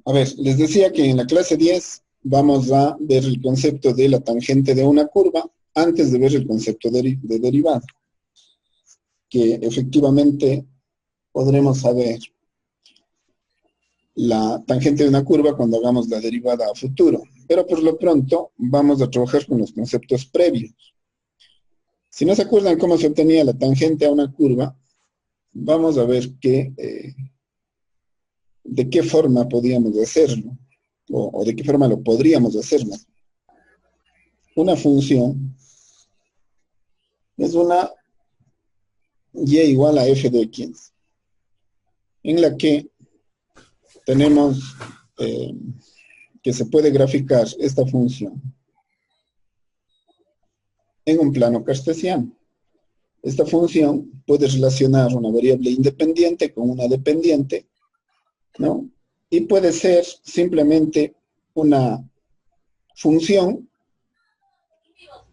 A ver, les decía que en la clase 10 vamos a ver el concepto de la tangente de una curva antes de ver el concepto de derivada, que efectivamente podremos saber la tangente de una curva cuando hagamos la derivada a futuro. Pero por lo pronto vamos a trabajar con los conceptos previos. Si no se acuerdan cómo se obtenía la tangente a una curva, vamos a ver de qué forma podíamos hacerlo, o de qué forma lo podríamos hacer, ¿no? Una función es una y igual a f de x, en la que tenemos que se puede graficar esta función en un plano cartesiano. Esta función puede relacionar una variable independiente con una dependiente, ¿no? Y puede ser simplemente una función,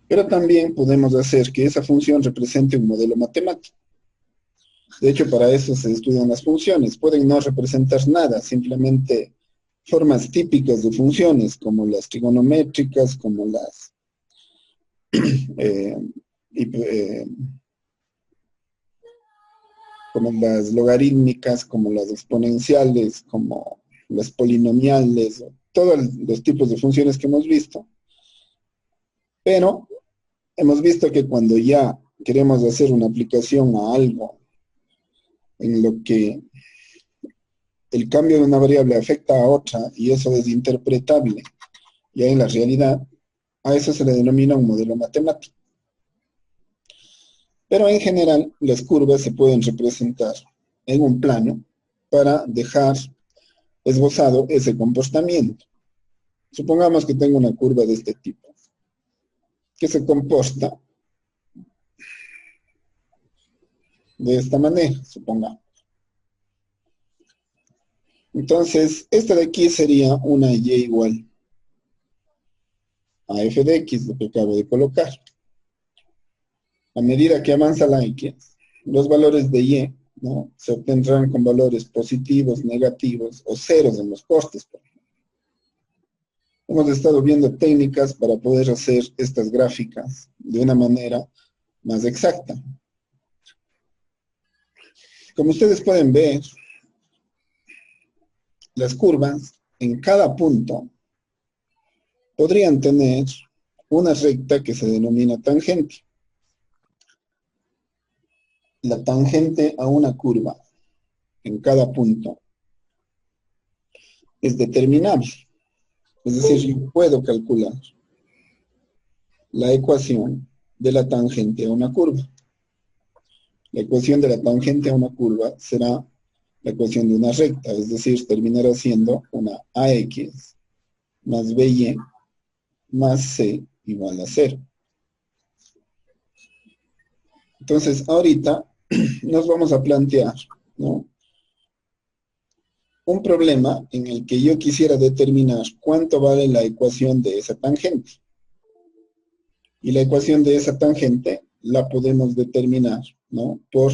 pero también podemos hacer que esa función represente un modelo matemático. De hecho, para eso se estudian las funciones. Pueden no representar nada, simplemente formas típicas de funciones, como las trigonométricas, como eh, eh, como las logarítmicas, como las exponenciales, como las polinomiales, todos los tipos de funciones que hemos visto. Pero hemos visto que cuando ya queremos hacer una aplicación a algo en lo que el cambio de una variable afecta a otra y eso es interpretable ya en la realidad, a eso se le denomina un modelo matemático. Pero en general, las curvas se pueden representar en un plano para dejar esbozado ese comportamiento. Supongamos que tengo una curva de este tipo, que se comporta de esta manera, supongamos. Entonces, esta de aquí sería una y igual a f de x, lo que acabo de colocar. A medida que avanza la x, los valores de y, ¿no?, se obtendrán con valores positivos, negativos o ceros en los postes, por ejemplo. Hemos estado viendo técnicas para poder hacer estas gráficas de una manera más exacta. Como ustedes pueden ver, las curvas en cada punto podrían tener una recta que se denomina tangente. La tangente a una curva en cada punto es determinable. Es decir, yo puedo calcular la ecuación de la tangente a una curva. La ecuación de la tangente a una curva será la ecuación de una recta, es decir, terminará siendo una AX más BY más C igual a 0. Entonces, ahorita nos vamos a plantear, ¿no?, un problema en el que yo quisiera determinar cuánto vale la ecuación de esa tangente. Y la ecuación de esa tangente la podemos determinar, ¿no?, por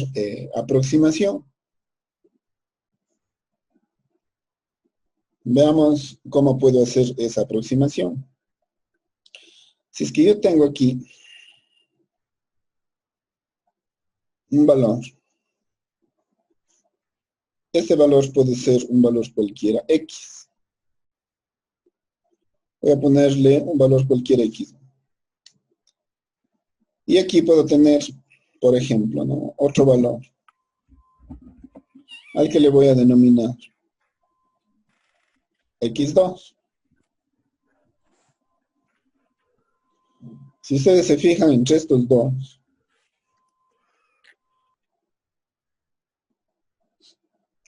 aproximación. Veamos cómo puedo hacer esa aproximación. Si es que yo tengo aquí un valor, este valor puede ser un valor cualquiera x. Voy a ponerle un valor cualquiera x. Y aquí puedo tener, por ejemplo, ¿no?, otro valor al que le voy a denominar x2. Si ustedes se fijan entre estos dos,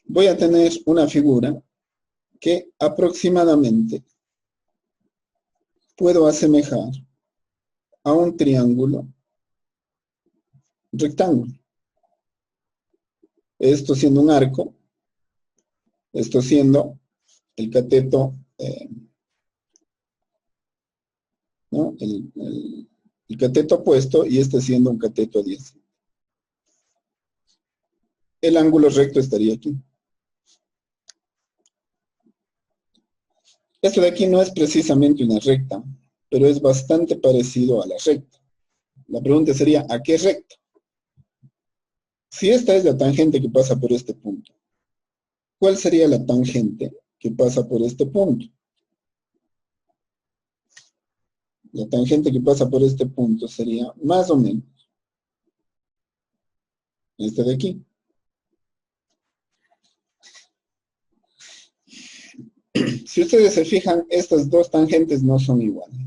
voy a tener una figura que aproximadamente puedo asemejar a un triángulo rectángulo. Esto siendo un arco, esto siendo el cateto, ¿no?, el cateto opuesto, y este siendo un cateto adiacente. El ángulo recto estaría aquí. Esto de aquí no es precisamente una recta, pero es bastante parecido a la recta. La pregunta sería, ¿a qué recta? Si esta es la tangente que pasa por este punto, ¿cuál sería la tangente que pasa por este punto? La tangente que pasa por este punto sería más o menos esta de aquí. Si ustedes se fijan, estas dos tangentes no son iguales,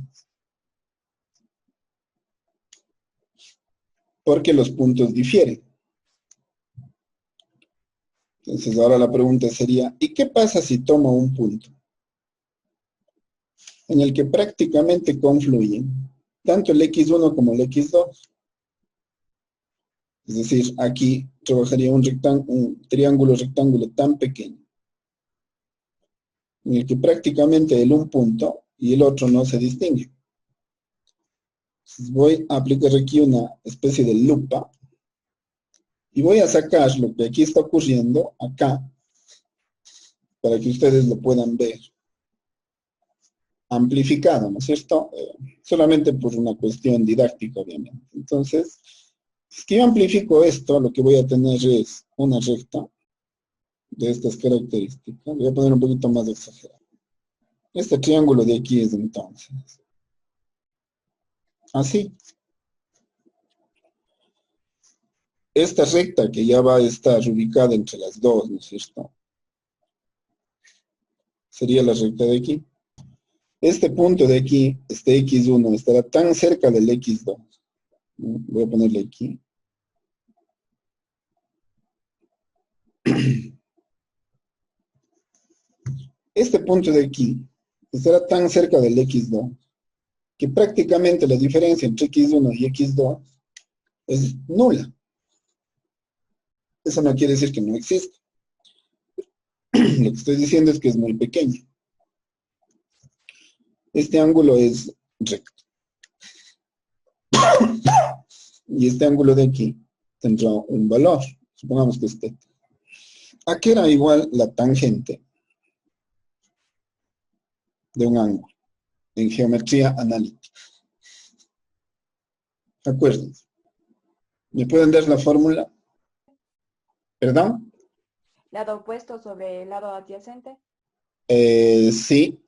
porque los puntos difieren. Entonces ahora la pregunta sería, ¿y qué pasa si tomo un punto en el que prácticamente confluyen tanto el x1 como el x2? Es decir, aquí trabajaría un triángulo rectángulo tan pequeño, en el que prácticamente el un punto y el otro no se distinguen. Entonces voy a aplicar aquí una especie de lupa y voy a sacar lo que aquí está ocurriendo acá para que ustedes lo puedan ver amplificado, ¿no es cierto? Solamente por una cuestión didáctica, obviamente. Entonces, si yo amplifico esto, lo que voy a tener es una recta de estas características. Voy a poner un poquito más exagerado. Este triángulo de aquí es entonces así. Esta recta que ya va a estar ubicada entre las dos, ¿no es cierto? Sería la recta de aquí. Este punto de aquí, este x1, estará tan cerca del x2. ¿No? Voy a ponerle aquí. Este punto de aquí estará tan cerca del x2 que prácticamente la diferencia entre x1 y x2 es nula. Eso no quiere decir que no existe. Lo que estoy diciendo es que es muy pequeño. Este ángulo es recto. Y este ángulo de aquí tendrá un valor. Supongamos que este. ¿A qué era igual la tangente de un ángulo en geometría analítica? Acuérdense. ¿Me pueden dar la fórmula? ¿Perdón? Lado opuesto sobre el lado adyacente. Sí.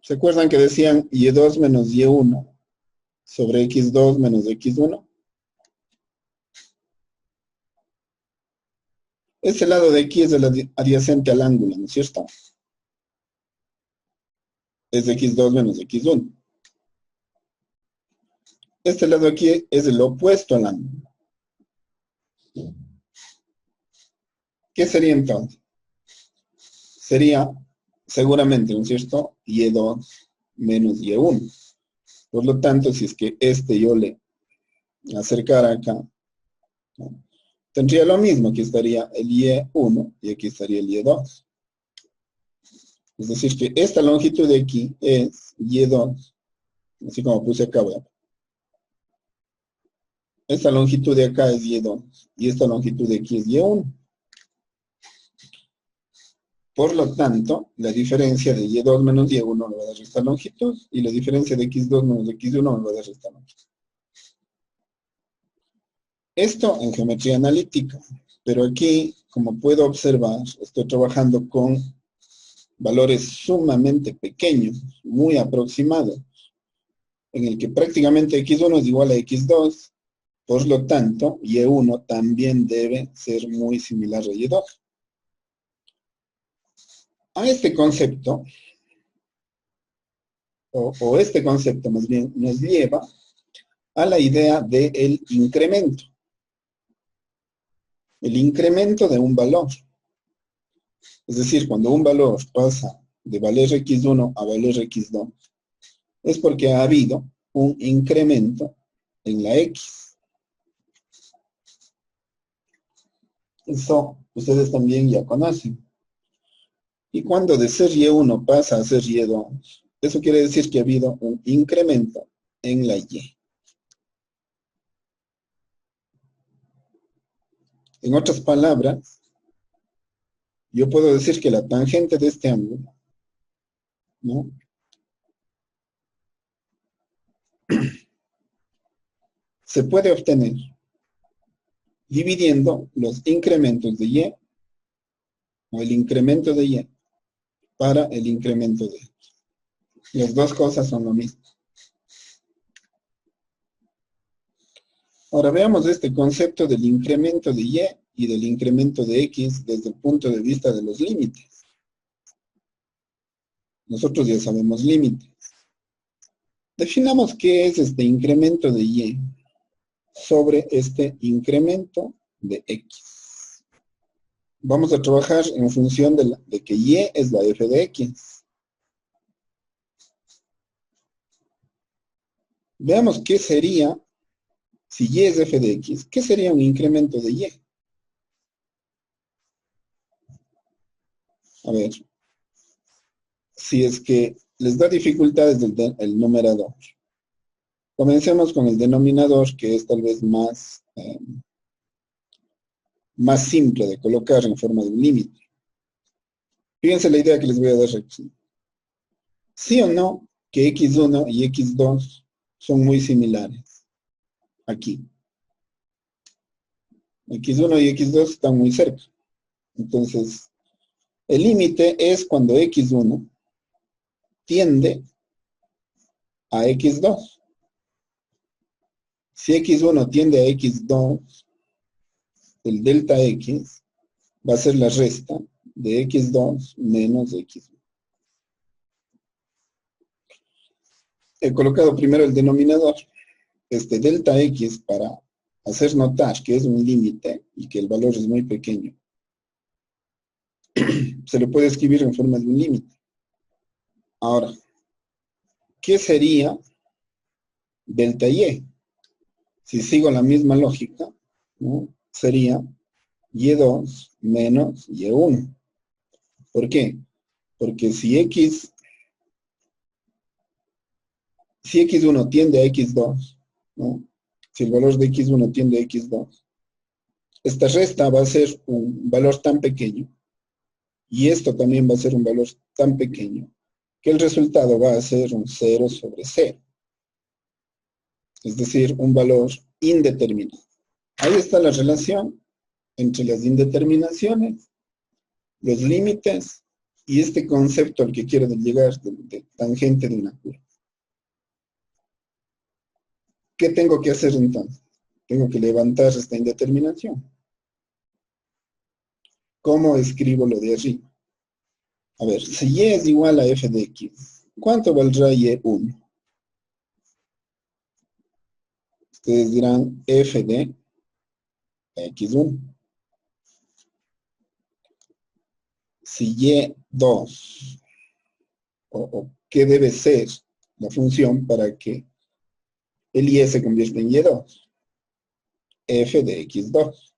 ¿Se acuerdan que decían y2 menos y1 sobre x2 menos x1? Este lado de aquí es el adyacente al ángulo, ¿no es cierto? Es x2 menos x1. Este lado aquí es el opuesto al ángulo. ¿Qué sería entonces? Sería seguramente, ¿no es cierto? Y2 menos y1. Por lo tanto, si es que yo le acercara acá, ¿no? Tendría lo mismo, aquí estaría el y1 y aquí estaría el y2. Es decir, que esta longitud de aquí es y2, así como puse acá, ¿verdad? Esta longitud de acá es y2 y esta longitud de aquí es y1. Por lo tanto, la diferencia de y2 menos y1 me va a dar esta longitud y la diferencia de x2 menos x1 me va a dar esta longitud. Esto en geometría analítica, pero aquí, como puedo observar, estoy trabajando con valores sumamente pequeños, muy aproximados, en el que prácticamente x1 es igual a x2, por lo tanto, y1 también debe ser muy similar a y2. A este concepto, o este concepto más bien, nos lleva a la idea del incremento. El incremento de un valor. Es decir, cuando un valor pasa de valer x1 a valer x2, es porque ha habido un incremento en la x. Eso ustedes también ya conocen. Y cuando de ser y1 pasa a ser y2, eso quiere decir que ha habido un incremento en la y. En otras palabras, yo puedo decir que la tangente de este ángulo, ¿no? Se puede obtener dividiendo los incrementos de y, o el incremento de y, para el incremento de x. Las dos cosas son lo mismo. Ahora veamos este concepto del incremento de y del incremento de x desde el punto de vista de los límites. Nosotros ya sabemos límites. Definamos qué es este incremento de y sobre este incremento de x. Vamos a trabajar en función de que y es la f de x. Veamos qué sería, si y es f de x, ¿qué sería un incremento de y? A ver, si es que les da dificultades el numerador. Comencemos con el denominador, que es tal vez más simple de colocar en forma de un límite. Fíjense la idea que les voy a dar aquí. ¿Sí o no que x1 y x2 son muy similares? Aquí. x1 y x2 están muy cerca. Entonces, el límite es cuando x1 tiende a x2. Si x1 tiende a x2, el delta x va a ser la resta de x2 menos x1. He colocado primero el denominador, este delta x, para hacer notar que es un límite y que el valor es muy pequeño. Se le puede escribir en forma de un límite. Ahora, ¿qué sería delta y? Si sigo la misma lógica, ¿no? Sería y2 menos y1. ¿Por qué? Porque si x1 tiende a x2, ¿no? Si el valor de x1 tiende a x2, esta resta va a ser un valor tan pequeño, y esto también va a ser un valor tan pequeño, que el resultado va a ser un 0 sobre 0. Es decir, un valor indeterminado. Ahí está la relación entre las indeterminaciones, los límites, y este concepto al que quiero llegar de tangente de una curva. ¿Qué tengo que hacer entonces? Tengo que levantar esta indeterminación. ¿Cómo escribo lo de arriba? A ver, si y es igual a f de x, ¿cuánto valdrá y1? Ustedes dirán f de x1. Si y2, o qué debe ser la función para que el y se convierta en y2, f de x2.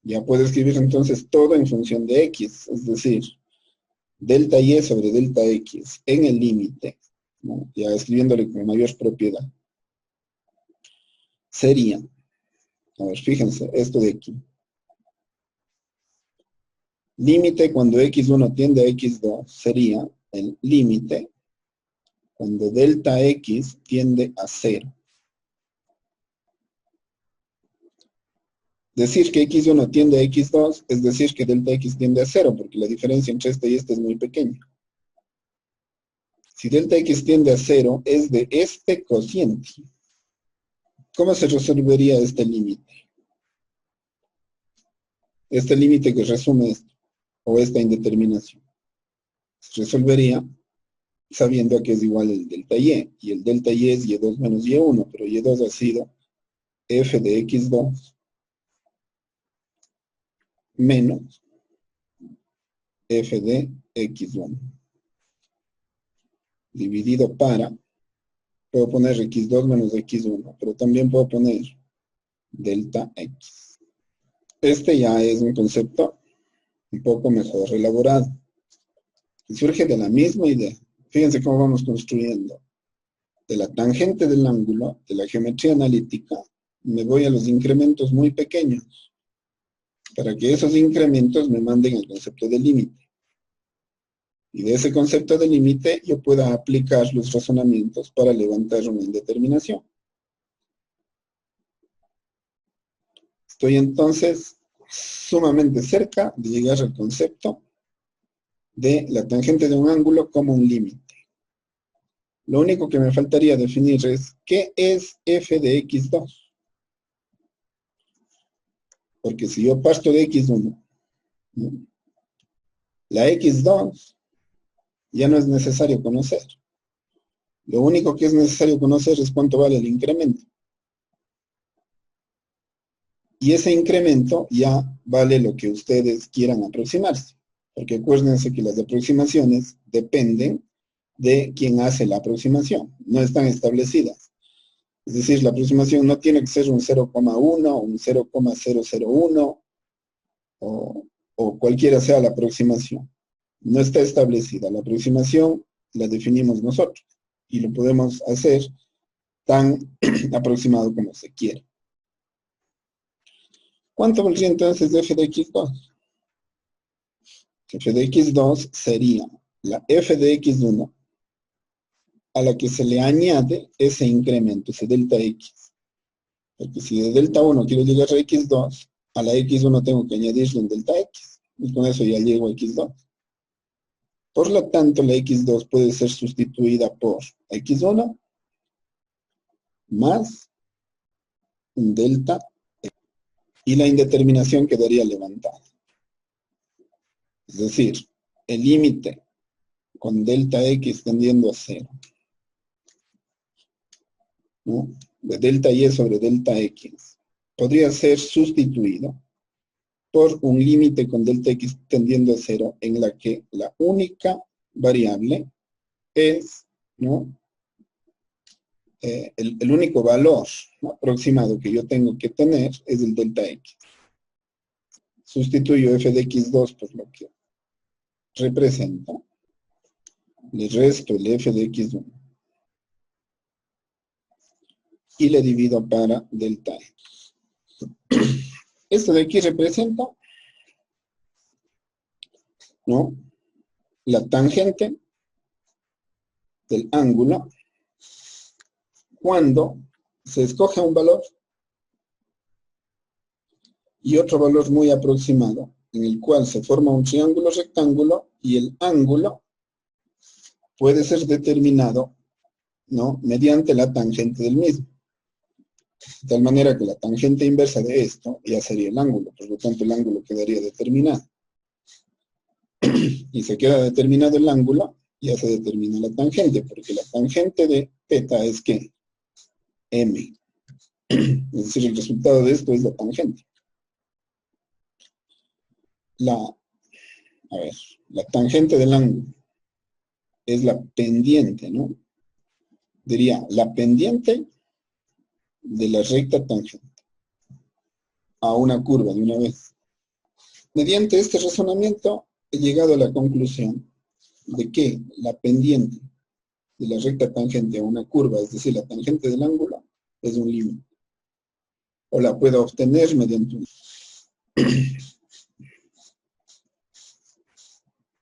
Ya puedo escribir entonces todo en función de x, es decir, delta y sobre delta x en el límite, ¿no? Ya escribiéndole con mayor propiedad, sería, a ver, fíjense, esto de aquí. Límite cuando x1 tiende a x2 sería el límite cuando delta x tiende a 0. Decir que x1 tiende a x2 es decir que delta x tiende a 0, porque la diferencia entre este y este es muy pequeña. Si delta x tiende a 0, es de este cociente. ¿Cómo se resolvería este límite? Este límite que resume esto, o esta indeterminación. Se resolvería sabiendo que es igual el delta y el delta y es y2 menos y1, pero y2 ha sido f de x2 menos f de x1 dividido para, puedo poner x2 menos x1, pero también puedo poner delta x. Este ya es un concepto un poco mejor elaborado. Y surge de la misma idea. Fíjense cómo vamos construyendo. De la tangente del ángulo, de la geometría analítica, me voy a los incrementos muy pequeños. para que esos incrementos me manden al concepto de límite. Y de ese concepto de límite yo pueda aplicar los razonamientos para levantar una indeterminación. Estoy entonces sumamente cerca de llegar al concepto de la tangente de un ángulo como un límite. Lo único que me faltaría definir es ¿qué es f de x2? Porque si yo parto de x1, ¿no? La x2 ya no es necesario conocer. Lo único que es necesario conocer es cuánto vale el incremento. Y ese incremento ya vale lo que ustedes quieran aproximarse. Porque acuérdense que las aproximaciones dependen de quién hace la aproximación. No están establecidas. Es decir, la aproximación no tiene que ser un 0,1, un 0,001 o cualquiera sea la aproximación. No está establecida. La aproximación la definimos nosotros y lo podemos hacer tan aproximado como se quiera. ¿Cuánto valdría entonces de f de x2? F de x2 sería la f de x1 a la que se le añade ese incremento, ese delta x. Porque si de delta 1 quiero llegar a x2, a la x1 tengo que añadirle un delta x. Y con eso ya llego a x2. Por lo tanto, la x2 puede ser sustituida por x1 más un delta x. Y la indeterminación quedaría levantada. Es decir, el límite con delta x tendiendo a 0, ¿no? De delta y sobre delta x, podría ser sustituido por un límite con delta x tendiendo a 0 en la que la única variable es, ¿no? El único valor, ¿no?, aproximado que yo tengo que tener es el delta x. Sustituyo f de x2 por lo que representa, le resto el f de x1 y le divido para delta x. Esto de aquí representa, ¿no?, la tangente del ángulo cuando se escoge un valor y otro valor muy aproximado, en el cual se forma un triángulo rectángulo y el ángulo puede ser determinado, ¿no?, mediante la tangente del mismo. De tal manera que la tangente inversa de esto ya sería el ángulo, por lo tanto el ángulo quedaría determinado. Y se queda determinado el ángulo, ya se determina la tangente, porque la tangente de θ es ¿qué? M. Es decir, el resultado de esto es la tangente. La tangente del ángulo es la pendiente, ¿no? Diría, la pendiente de la recta tangente a una curva de una vez. Mediante este razonamiento he llegado a la conclusión de que la pendiente de la recta tangente a una curva, es decir, la tangente del ángulo, es un límite. O la puedo obtener mediante un...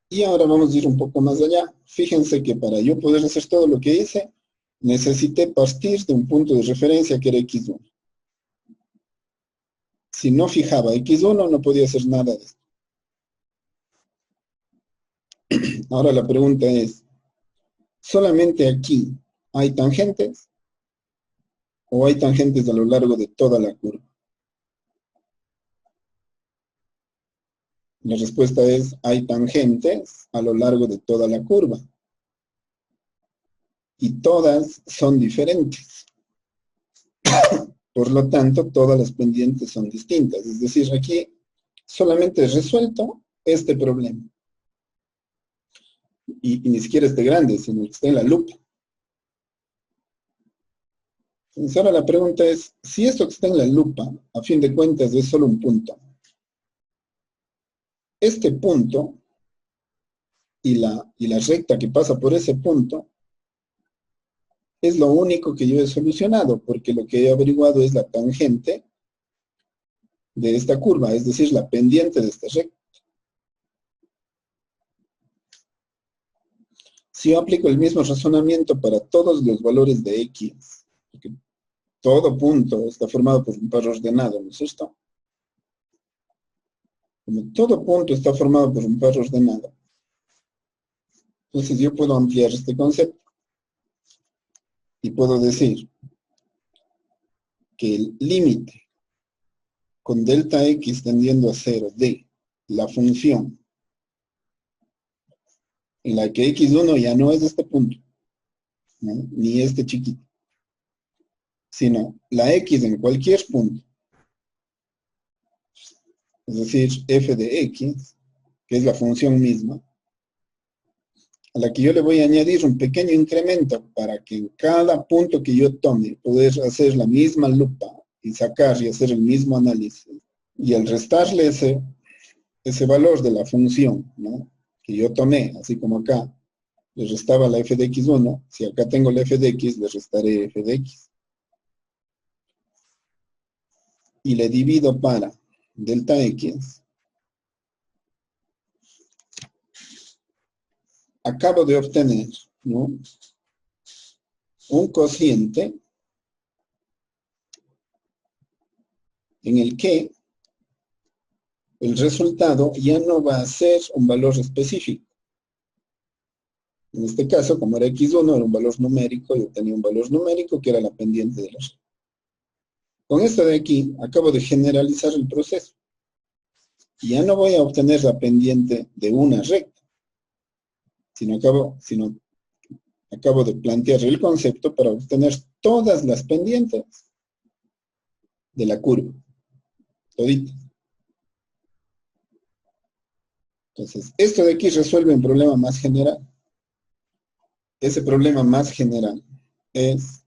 Y ahora vamos a ir un poco más allá. Fíjense que para yo poder hacer todo lo que hice, necesité partir de un punto de referencia que era x1. Si no fijaba x1, no podía hacer nada de esto. Ahora la pregunta es, ¿solamente aquí hay tangentes? ¿O hay tangentes a lo largo de toda la curva? La respuesta es, hay tangentes a lo largo de toda la curva. Y todas son diferentes. Por lo tanto, todas las pendientes son distintas. Es decir, aquí solamente es resuelto este problema. Y ni siquiera este grande, sino el que está en la lupa. Entonces ahora la pregunta es, si esto que está en la lupa, a fin de cuentas es solo un punto, este punto y la recta que pasa por ese punto es lo único que yo he solucionado, porque lo que he averiguado es la tangente de esta curva, es decir, la pendiente de esta recta. Si yo aplico el mismo razonamiento para todos los valores de x, porque todo punto está formado por un par ordenado, ¿no es cierto? Como todo punto está formado por un par ordenado, entonces yo puedo ampliar este concepto y puedo decir que el límite con delta x tendiendo a 0 de la función en la que x1 ya no es este punto, ¿no? Ni este chiquito, sino la x en cualquier punto, es decir, f de x, que es la función misma, a la que yo le voy a añadir un pequeño incremento para que en cada punto que yo tome, poder hacer la misma lupa y sacar y hacer el mismo análisis. Y al restarle ese valor de la función, ¿no?, que yo tomé, así como acá, le restaba la f de x1, si acá tengo la f de x, le restaré f de x. Y le divido para delta x. Acabo de obtener, ¿no?, un cociente en el que el resultado ya no va a ser un valor específico. En este caso, como era x1, era un valor numérico, yo tenía un valor numérico que era la pendiente de la recta. Con esto de aquí, acabo de generalizar el proceso. Y ya no voy a obtener la pendiente de una recta, sino acabo de plantear el concepto para obtener todas las pendientes de la curva, toditas. Entonces, esto de aquí resuelve un problema más general. Ese problema más general es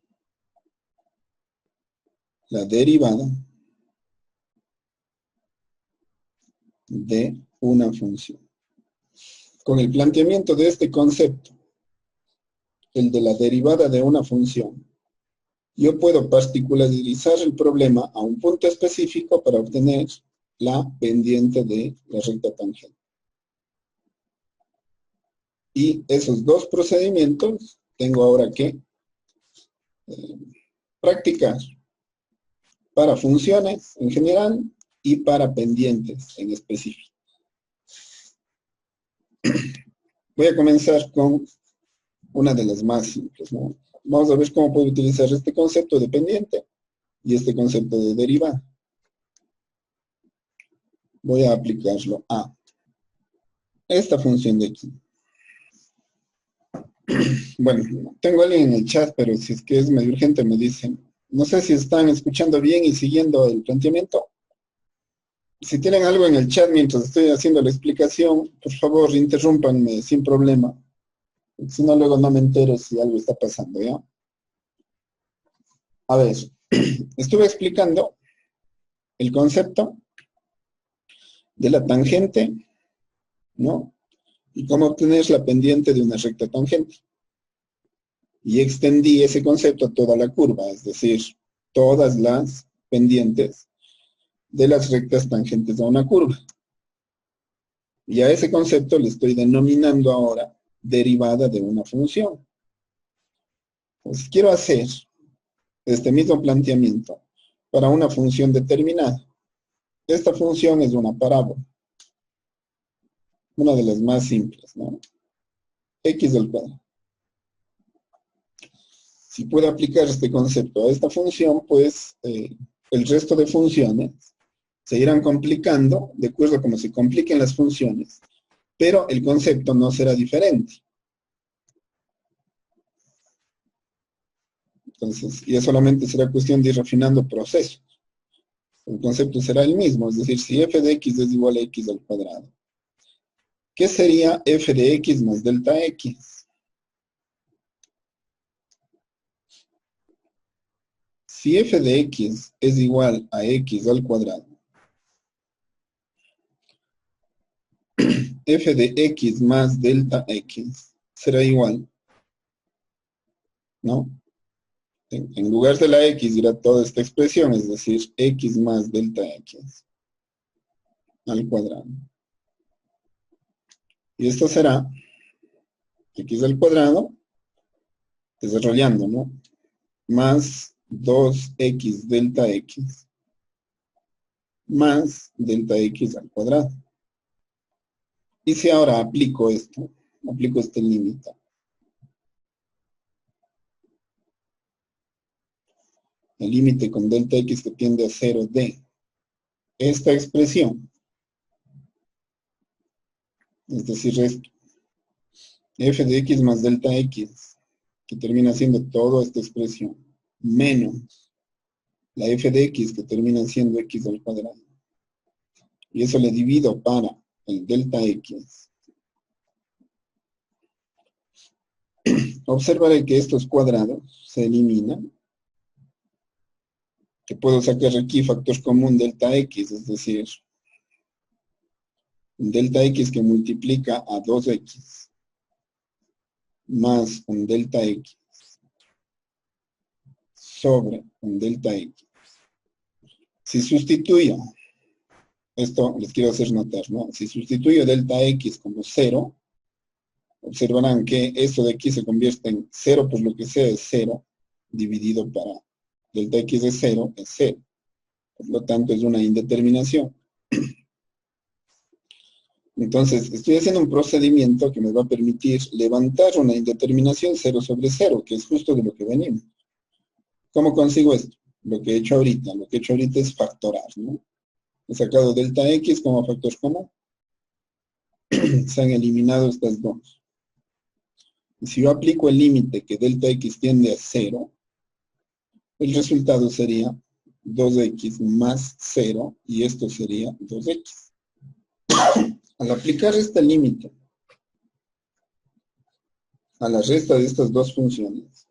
la derivada de una función. Con el planteamiento de este concepto, el de la derivada de una función, yo puedo particularizar el problema a un punto específico para obtener la pendiente de la recta tangente. Y esos dos procedimientos tengo ahora que practicar para funciones en general y para pendientes en específico. Voy a comenzar con una de las más simples, ¿no? Vamos a ver cómo puedo utilizar este concepto de pendiente y este concepto de derivada. Voy a aplicarlo a esta función de aquí. Bueno, tengo a alguien en el chat, pero si es que es medio urgente me dicen. No sé si están escuchando bien y siguiendo el planteamiento. Si tienen algo en el chat mientras estoy haciendo la explicación, por favor, interrúmpanme sin problema. Si no, luego no me entero si algo está pasando, ¿ya? A ver, estuve explicando el concepto de la tangente, ¿no? Y cómo obtener la pendiente de una recta tangente. Y extendí ese concepto a toda la curva, es decir, todas las pendientes de las rectas tangentes a una curva. Y a ese concepto le estoy denominando ahora derivada de una función. Pues quiero hacer este mismo planteamiento para una función determinada. Esta función es una parábola, una de las más simples, ¿no? X al cuadrado. Si puedo aplicar este concepto a esta función, pues el resto de funciones se irán complicando de acuerdo a cómo se compliquen las funciones, pero el concepto no será diferente. Entonces, ya solamente será cuestión de ir refinando procesos. El concepto será el mismo, es decir, si f de x es igual a x al cuadrado, ¿qué sería f de x más delta x? Si f de x es igual a x al cuadrado, f de x más delta x será igual, ¿no? En lugar de la x irá toda esta expresión, es decir, x más delta x. al cuadrado. Y esto será x al cuadrado, desarrollando, ¿no? Más 2x delta x más delta x al cuadrado. Y si ahora aplico esto, aplico este límite, el límite con delta x que tiende a 0 de esta expresión, es decir, esto, f de x más delta x, que termina siendo toda esta expresión, menos la f de x, que termina siendo x al cuadrado. Y eso le divido para el delta x. Observaré que estos cuadrados se eliminan, que puedo sacar aquí factor común delta x, es decir, un delta x que multiplica a 2x más un delta x sobre un delta x. Si sustituyo, esto les quiero hacer notar, ¿no? Si sustituyo delta x como 0, observarán que esto de aquí se convierte en 0 por lo que sea es 0, dividido para delta x de 0 es 0. Por lo tanto, es una indeterminación. Entonces, estoy haciendo un procedimiento que me va a permitir levantar una indeterminación 0 sobre 0, que es justo de lo que venimos. ¿Cómo consigo esto? Lo que he hecho ahorita. Lo que he hecho ahorita es factorar, ¿no? He sacado delta x como factor común. Se han eliminado estas dos. Y si yo aplico el límite que delta x tiende a 0, el resultado sería 2x más 0, y esto sería 2x. Al aplicar este límite a la resta de estas dos funciones,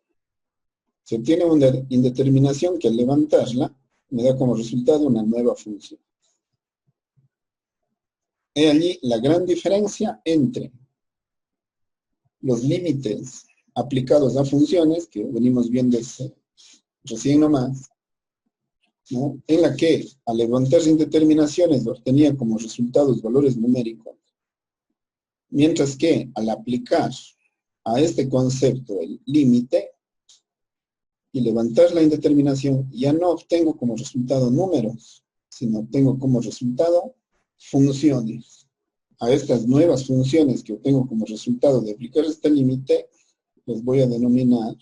se obtiene una indeterminación que al levantarla me da como resultado una nueva función. He allí la gran diferencia entre los límites aplicados a funciones, que venimos viendo recién nomás, ¿no? En la que al levantar indeterminaciones obtenía como resultados valores numéricos, mientras que al aplicar a este concepto el límite y levantar la indeterminación, ya no obtengo como resultado números, sino obtengo como resultado funciones. A estas nuevas funciones que obtengo como resultado de aplicar este límite, les voy a denominar,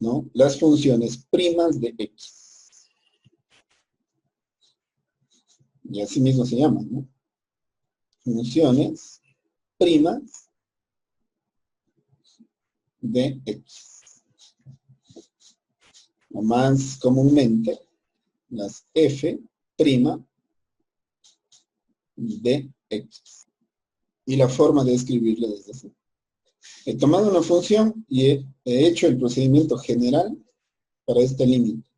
¿no?, las funciones primas de x. Y así mismo se llaman, ¿no? Funciones primas de x. O más comúnmente, las f' de x. Y la forma de escribirla desde así. He tomado una función y he hecho el procedimiento general para este límite,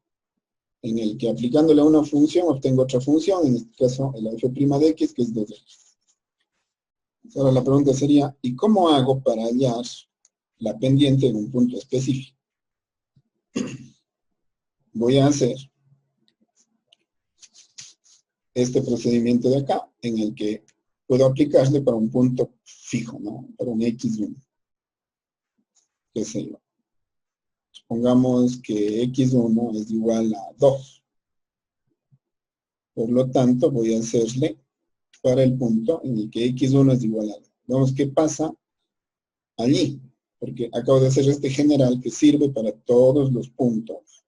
en el que aplicándole a una función obtengo otra función, en este caso la f' de x, que es 2x. Ahora la pregunta sería, ¿y cómo hago para hallar la pendiente en un punto específico? Voy a hacer este procedimiento de acá, en el que puedo aplicarle para un punto fijo, ¿no? Para un x1. ¿Qué sé yo? Supongamos que x1 es igual a 2. Por lo tanto, voy a hacerle para el punto en el que x1 es igual a 2. Vamos, ¿qué pasa allí? Porque acabo de hacer este general que sirve para todos los puntos.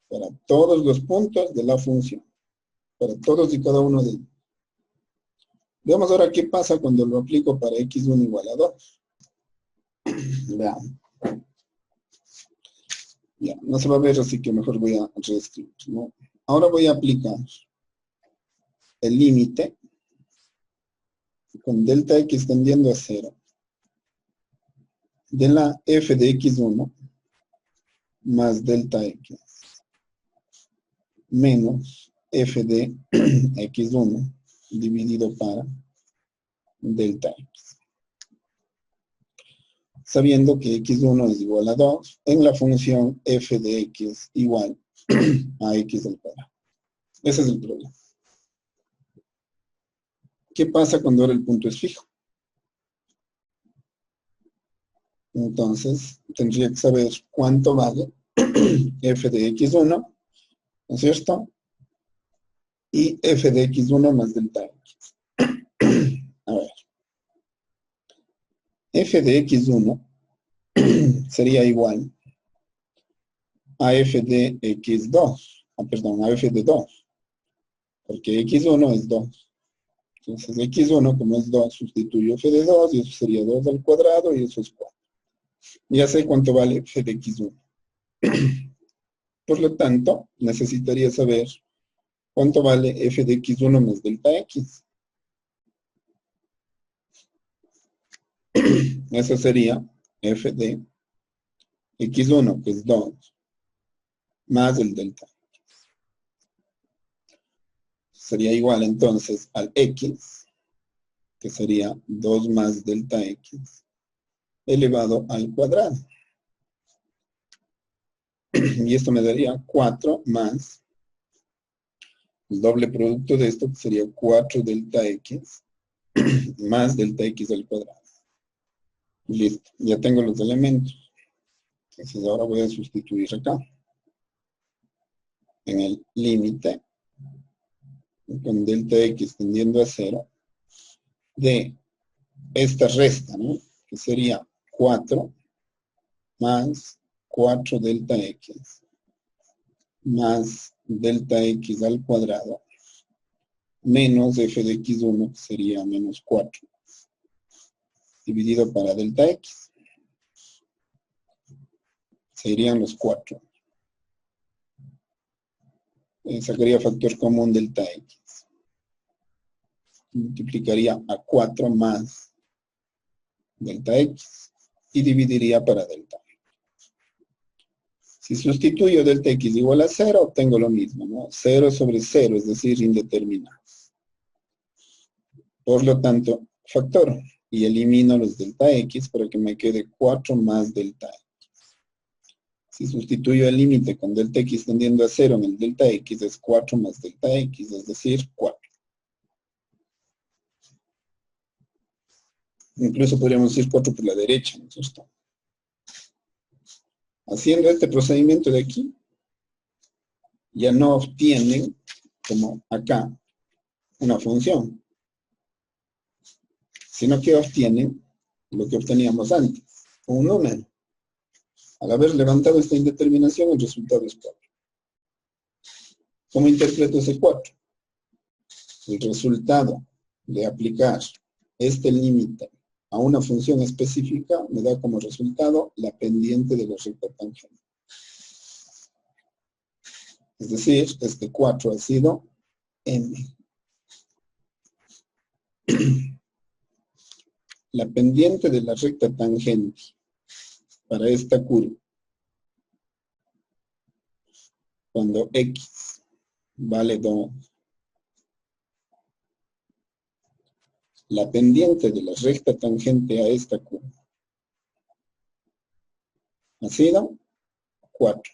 Para todos los puntos de la función. Para todos y cada uno de ellos. Veamos ahora qué pasa cuando lo aplico para x1 igual a 2. Veamos. Ya, no se va a ver, así que mejor voy a reescribir, ¿no? Ahora voy a aplicar el límite con delta x tendiendo a 0 de la f de x1 más delta x menos f de x1 dividido para delta x. Sabiendo que x1 es igual a 2 en la función f de x igual a x al cuadrado. Ese es el problema. ¿Qué pasa cuando ahora el punto es fijo? Entonces, tendría que saber cuánto vale f de x1, ¿no es cierto? Y f de x1 más delta x. A ver. F de x1 sería igual a f de x2. Perdón, a f de 2. Porque x1 es 2. Entonces, x1, como es 2, sustituyo f de 2, y eso sería 2 al cuadrado, y eso es 4. Ya sé cuánto vale f de x1. Por lo tanto, necesitaría saber cuánto vale f de x1 más delta x. Eso sería f de x1, que es 2, más el delta. Sería igual entonces al x, que sería 2 más delta x, elevado al cuadrado. Y esto me daría 4 más el doble producto de esto, que sería 4 delta x, más delta x al cuadrado. Listo, ya tengo los elementos. Entonces ahora voy a sustituir acá. En el límite, con delta x tendiendo a 0, de esta resta, ¿no? Que sería 4 más 4 delta x más delta x al cuadrado menos f de x1, que sería menos 4, dividido para delta x. Serían los 4. Sacaría factor común delta x. Multiplicaría a 4 más delta x y dividiría para delta x. Si sustituyo delta x igual a 0, obtengo lo mismo, ¿no? 0 sobre 0, es decir, indeterminado. Por lo tanto, factoro y elimino los delta x para que me quede 4 más delta x. Si sustituyo el límite con delta x tendiendo a 0 en el delta x, es 4 más delta x, es decir, 4. Incluso podríamos decir 4 por la derecha, ¿no es cierto? Haciendo este procedimiento de aquí, ya no obtienen, como acá, una función, sino que obtienen lo que obteníamos antes, un número. Al haber levantado esta indeterminación, el resultado es 4. ¿Cómo interpreto ese 4? El resultado de aplicar este límite a una función específica me da como resultado la pendiente de la recta tangente. Es decir, este 4 ha sido m. La pendiente de la recta tangente para esta curva, cuando x vale 2, la pendiente de la recta tangente a esta curva ha sido 4.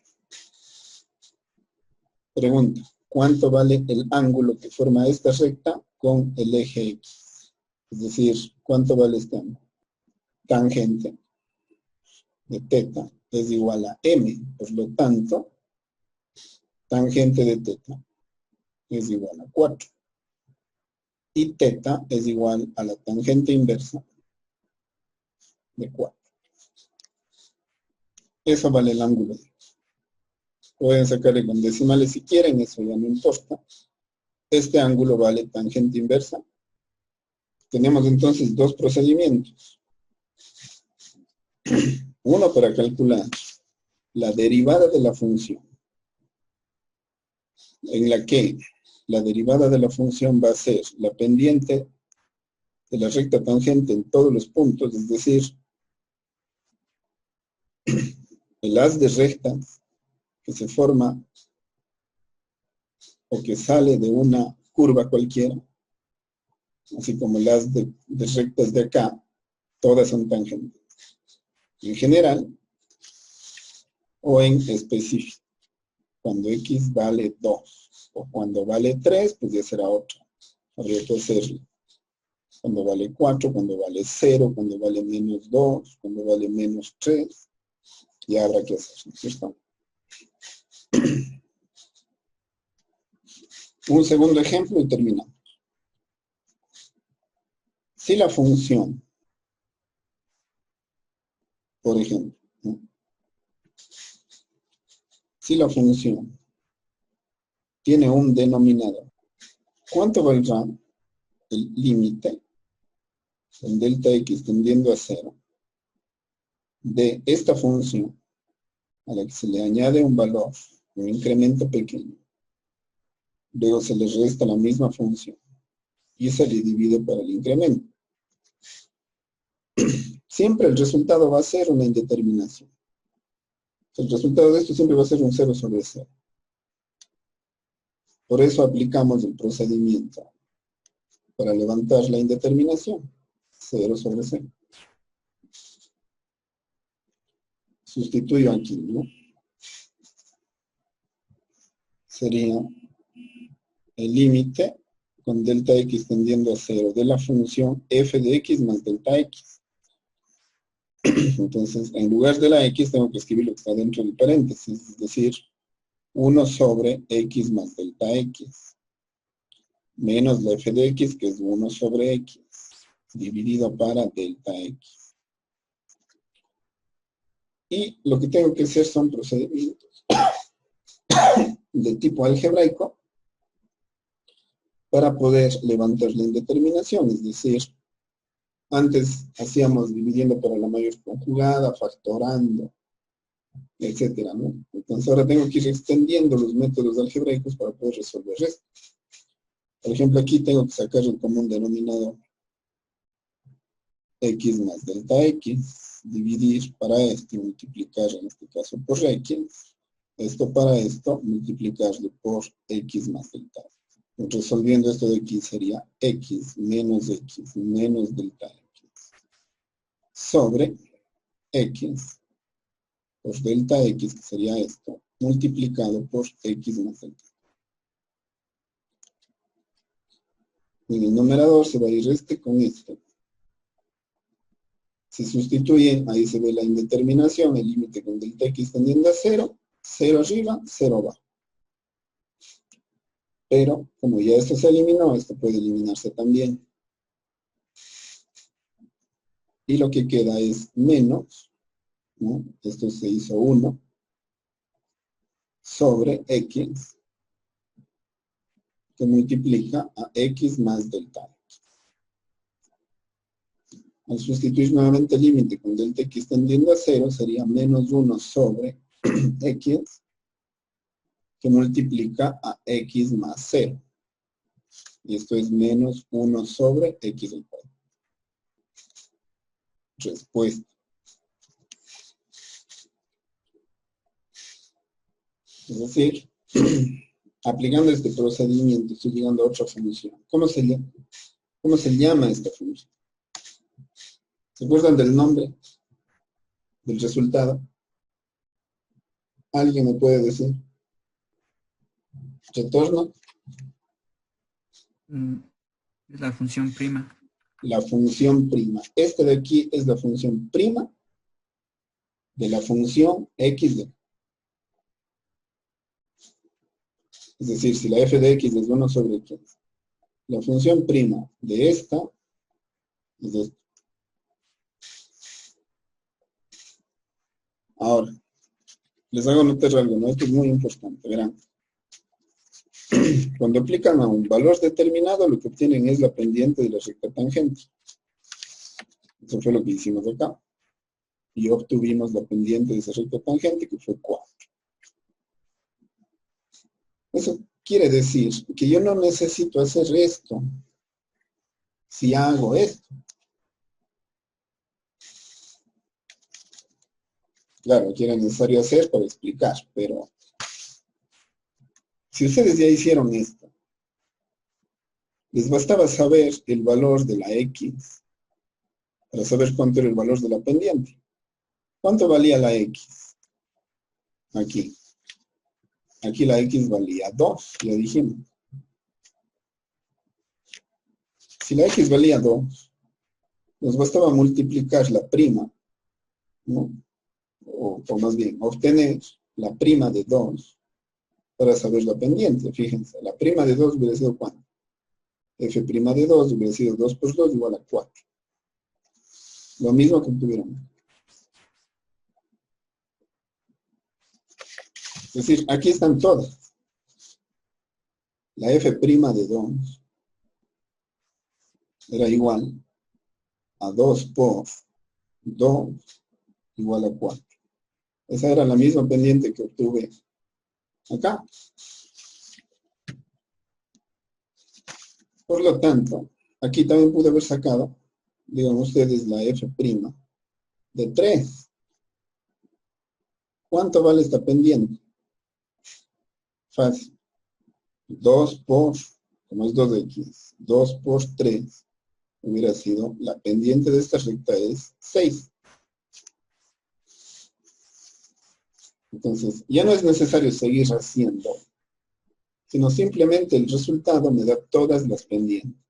Pregunta, ¿cuánto vale el ángulo que forma esta recta con el eje x? Es decir, ¿cuánto vale este ángulo? Tangente de teta es igual a m, por lo tanto, tangente de teta es igual a 4. Y teta es igual a la tangente inversa de 4. Eso vale el ángulo. Pueden sacarle con decimales si quieren, eso ya no importa. Este ángulo vale tangente inversa. Tenemos entonces dos procedimientos. Uno para calcular la derivada de la función, en la que la derivada de la función va a ser la pendiente de la recta tangente en todos los puntos, es decir, el haz de rectas que se forma o que sale de una curva cualquiera, así como el haz de rectas de acá, todas son tangentes. En general o en específico, cuando x vale 2. o cuando vale 3, pues ya será otro. Habría que hacerlo. Cuando vale 4, cuando vale 0, cuando vale menos 2, cuando vale menos 3, ya habrá que hacer, ¿cierto? Un segundo ejemplo y terminamos. Si la función, por ejemplo, ¿no? Si la función tiene un denominador, ¿cuánto valdrá el límite en delta x tendiendo a 0 de esta función a la que se le añade un valor, un incremento pequeño? Luego se le resta la misma función y se le divide para el incremento. Siempre el resultado va a ser una indeterminación. El resultado de esto siempre va a ser un 0 sobre 0. Por eso aplicamos el procedimiento para levantar la indeterminación. 0 sobre 0. Sustituyo aquí, ¿no? Sería el límite con delta x tendiendo a 0 de la función f de x más delta x. Entonces, en lugar de la x tengo que escribir lo que está dentro del paréntesis, es decir, 1 sobre x más delta x, menos la f de x, que es 1 sobre x, dividido para delta x. Y lo que tengo que hacer son procedimientos de tipo algebraico para poder levantar la indeterminación, es decir, antes hacíamos dividiendo para la mayor conjugada, factorando, etcétera, ¿no? Entonces ahora tengo que ir extendiendo los métodos algebraicos para poder resolver esto. Por ejemplo, aquí tengo que sacar el común denominador x más delta x, dividir para esto y multiplicar en este caso por x, esto para esto, multiplicarlo por x más delta x. Resolviendo esto de aquí sería x menos delta x sobre x por delta x, que sería esto, multiplicado por x más delta x. En el numerador se va a ir este con este. Se sustituyen, ahí se ve la indeterminación, el límite con delta x tendiendo a 0, 0 arriba, 0 abajo. Pero, como ya esto se eliminó, esto puede eliminarse también. Y lo que queda es menos, ¿no? Esto se hizo 1, sobre x, que multiplica a x más delta x. Al sustituir nuevamente el límite con delta x tendiendo a 0, sería menos 1 sobre x, que multiplica a x más 0. Y esto es menos 1 sobre x al cuadrado. Respuesta. Es decir, aplicando este procedimiento, estoy llegando a otra función. ¿Cómo se llama esta función? ¿Se acuerdan del nombre? ¿Del resultado? ¿Alguien me puede decir? ¿Retorno? Es la función prima. La función prima. Esta de aquí es la función prima de la función x de. Es decir, si la f de x es 1 sobre x, la función prima de esta es esta. Ahora, les hago notar algo, ¿no? Esto es muy importante, verán. Cuando aplican a un valor determinado, lo que obtienen es la pendiente de la recta tangente. Eso fue lo que hicimos acá. Y obtuvimos la pendiente de esa recta tangente, que fue 4. Eso quiere decir que yo no necesito hacer esto si hago esto. Claro, aquí era necesario hacer para explicar, pero si ustedes ya hicieron esto, les bastaba saber el valor de la x para saber cuánto era el valor de la pendiente. ¿Cuánto valía la x? Aquí. Aquí la x valía 2, ya dijimos. Si la x valía 2, nos bastaba multiplicar la prima, ¿no? O más bien, obtener la prima de 2 para saber la pendiente. Fíjense, la prima de 2 hubiera sido ¿cuánto? F' de 2 hubiera sido 2 por 2 igual a 4. Lo mismo que obtuviéramos. Es decir, aquí están todas. La F' de 2 era igual a 2 por 2 igual a 4. Esa era la misma pendiente que obtuve acá. Por lo tanto, aquí también pude haber sacado, digan ustedes, la F' de 3. ¿Cuánto vale esta pendiente? Fácil. 2 por, como es 2x, 2 por 3 hubiera sido, la pendiente de esta recta es 6. Entonces, ya no es necesario seguir haciendo, sino simplemente el resultado me da todas las pendientes.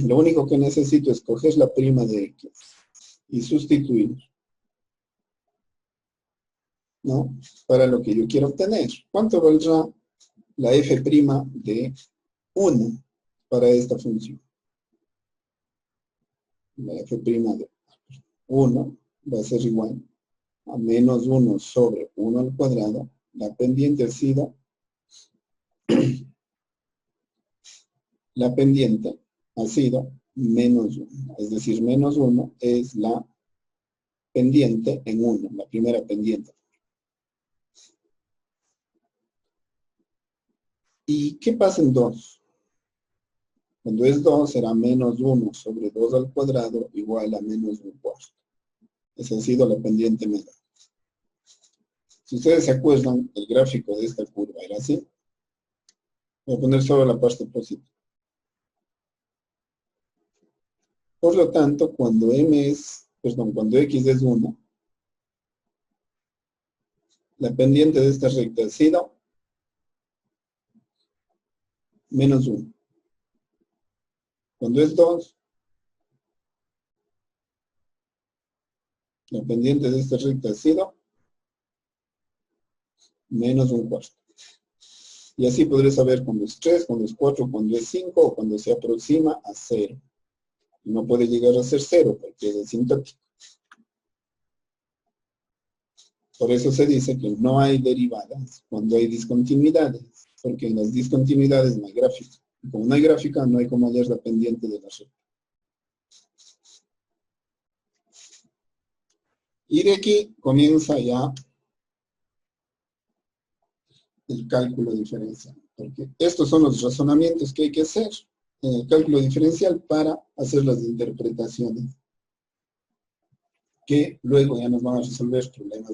Lo único que necesito es coger la prima de x y sustituir, ¿no? Para lo que yo quiero obtener. ¿Cuánto valdrá la f' de 1 para esta función? La f' de 1 va a ser igual a menos 1 sobre 1 al cuadrado. La pendiente ha sido, menos 1. Es decir, menos 1 es la pendiente en 1, la primera pendiente. ¿Y qué pasa en 2? Cuando es 2 será menos 1 sobre 2 al cuadrado igual a menos 1/4. Esa ha sido la pendiente menor. Si ustedes se acuerdan, el gráfico de esta curva era así. Voy a poner solo la parte positiva. Por lo tanto, cuando cuando x es 1, la pendiente de esta recta ha sido menos 1. Cuando es 2, la pendiente de esta recta ha sido menos 1/4. Y así podré saber cuando es 3, cuando es 4, cuando es 5 o cuando se aproxima a 0. No puede llegar a ser 0 porque es asintótico. Por eso se dice que no hay derivadas cuando hay discontinuidades, porque en las discontinuidades no hay gráfica. Y como no hay gráfica, no hay cómo hallar la pendiente de la recta. Y de aquí comienza ya el cálculo diferencial, porque estos son los razonamientos que hay que hacer en el cálculo diferencial para hacer las interpretaciones que luego ya nos van a resolver problemas,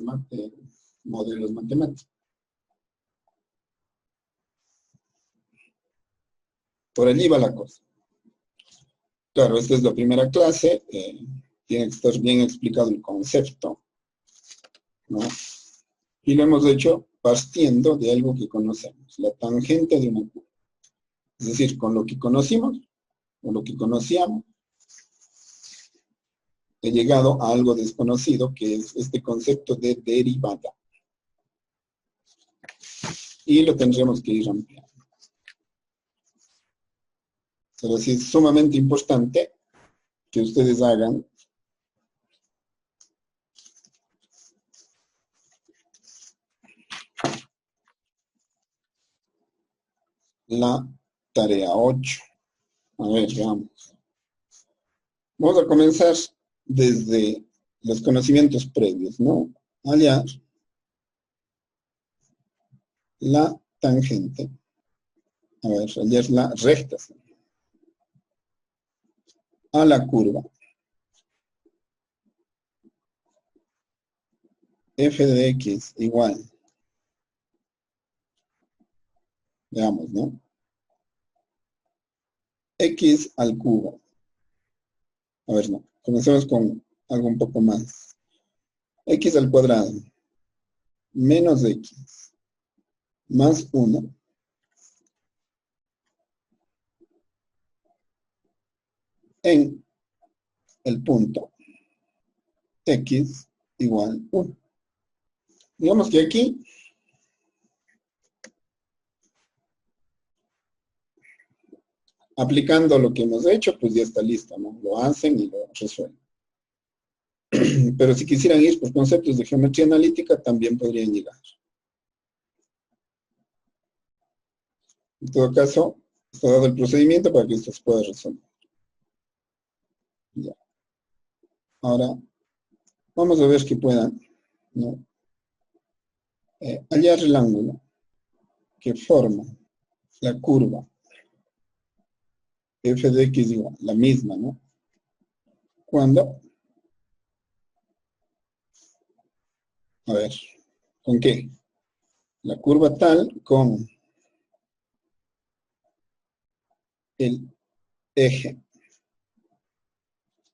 modelos matemáticos. Por allí va la cosa. Claro, esta es la primera clase, tiene que estar bien explicado el concepto, ¿no? Y lo hemos hecho partiendo de algo que conocemos, la tangente de una curva. Es decir, con lo que conocimos, o lo que conocíamos, he llegado a algo desconocido, que es este concepto de derivada. Y lo tendremos que ir ampliando. Pero sí es sumamente importante que ustedes hagan la tarea 8. A ver, veamos. Vamos a comenzar desde los conocimientos previos, ¿no? Hallar la tangente. A ver, hallar la recta a la curva f de x igual, veamos, ¿no? X al cubo. A ver, no. Comencemos con algo un poco más. X al cuadrado menos x más 1 en el punto x igual 1. Digamos que aquí aplicando lo que hemos hecho, pues ya está listo, ¿no? Lo hacen y lo resuelven. Pero si quisieran ir por conceptos de geometría analítica, también podrían llegar. En todo caso, está dado el procedimiento para que esto se pueda resolver. Ya. Ahora, vamos a ver que puedan, ¿no? Hallar el ángulo que forma la curva f de x igual, la misma, ¿no? Cuando, a ver, ¿con qué? La curva tal con el eje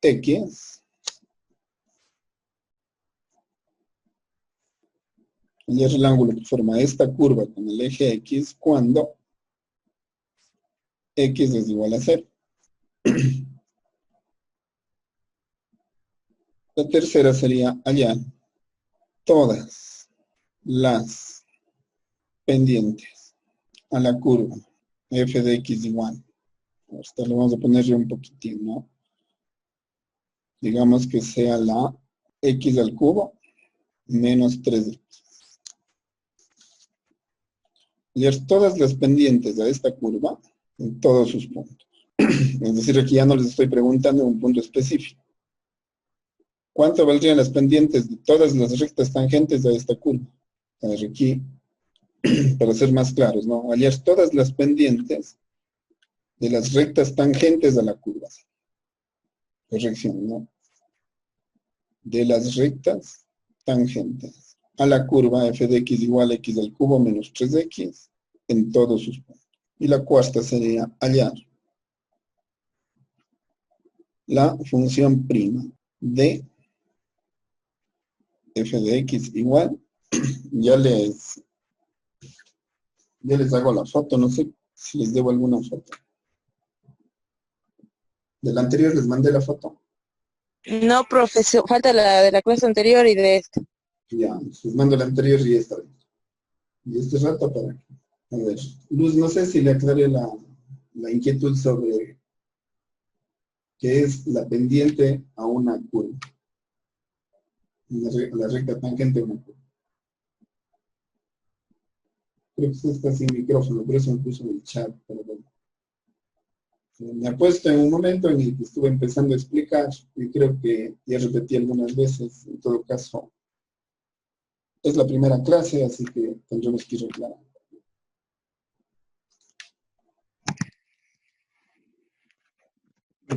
x, hallar el ángulo que forma esta curva con el eje x cuando x es igual a 0. La tercera sería hallar todas las pendientes a la curva f de x igual. Esto lo vamos a poner ya un poquitín, ¿no? Digamos que sea la x al cubo menos 3x. Hallar todas las pendientes a esta curva en todos sus puntos. Es decir, aquí ya no les estoy preguntando un punto específico. ¿Cuánto valdrían las pendientes de todas las rectas tangentes a esta curva? A ver, aquí, para ser más claros, ¿no? Hallar todas las pendientes de las rectas tangentes a la curva. Corrección, ¿no? De las rectas tangentes a la curva f de x igual a x al cubo menos 3x en todos sus puntos. Y la cuarta sería hallar la función prima de f de x igual, ya les hago la foto, no sé si les debo alguna foto. Del anterior les mandé la foto. No, profesor, falta la de la clase anterior y de esta. Ya, les mando la anterior y esta vez. Y este rato para que, a ver, Luz, no sé si le aclaré la inquietud sobre qué es la pendiente a una curva. La recta tangente a una curva. Creo que usted está sin micrófono, por eso me puso en el chat, pero bueno. Me ha puesto en un momento en el que estuve empezando a explicar, y creo que ya repetí algunas veces, en todo caso, es la primera clase, así que tendremos que ir aclarando.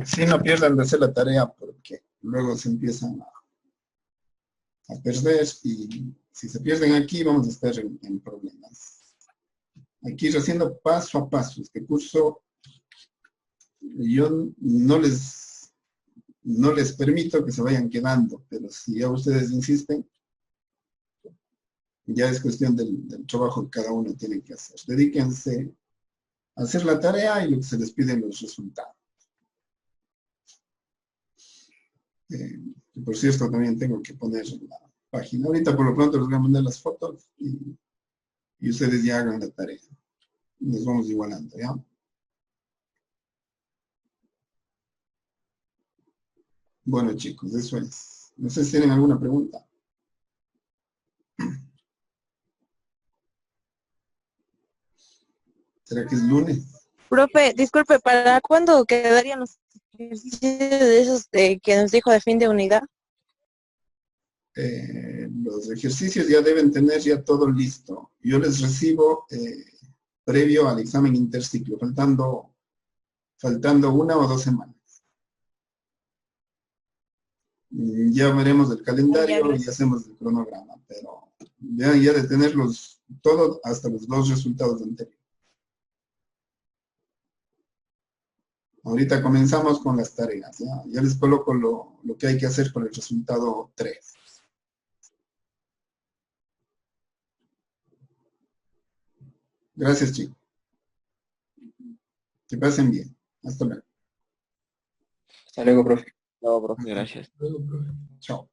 Sí, no pierdan de hacer la tarea, porque luego se empiezan a perder, y si se pierden aquí, vamos a estar en problemas. Aquí ir haciendo paso a paso. Este curso, yo no les permito que se vayan quedando, pero si ya ustedes insisten, ya es cuestión del trabajo que cada uno tiene que hacer. Dedíquense a hacer la tarea y lo que se les piden los resultados. Por cierto, también tengo que poner la página. Ahorita por lo pronto les voy a mandar las fotos y ustedes ya hagan la tarea. Nos vamos igualando, ¿ya? Bueno, chicos, eso es. No sé si tienen alguna pregunta. ¿Será que es lunes? Profe, disculpe, ¿para cuándo quedarían los ejercicios de esos que nos dijo de fin de unidad? Los ejercicios ya deben tener ya todo listo. Yo les recibo previo al examen interciclo, faltando 1 o 2 semanas. Ya veremos el calendario y hacemos el cronograma, pero vean ya de tenerlos todo hasta los 2 resultados anteriores. Ahorita comenzamos con las tareas, ya les coloco lo que hay que hacer con el resultado 3. Gracias, chicos. Que pasen bien. Hasta luego. Hasta luego, profe. No, profe, gracias. Hasta luego, profe. Chao.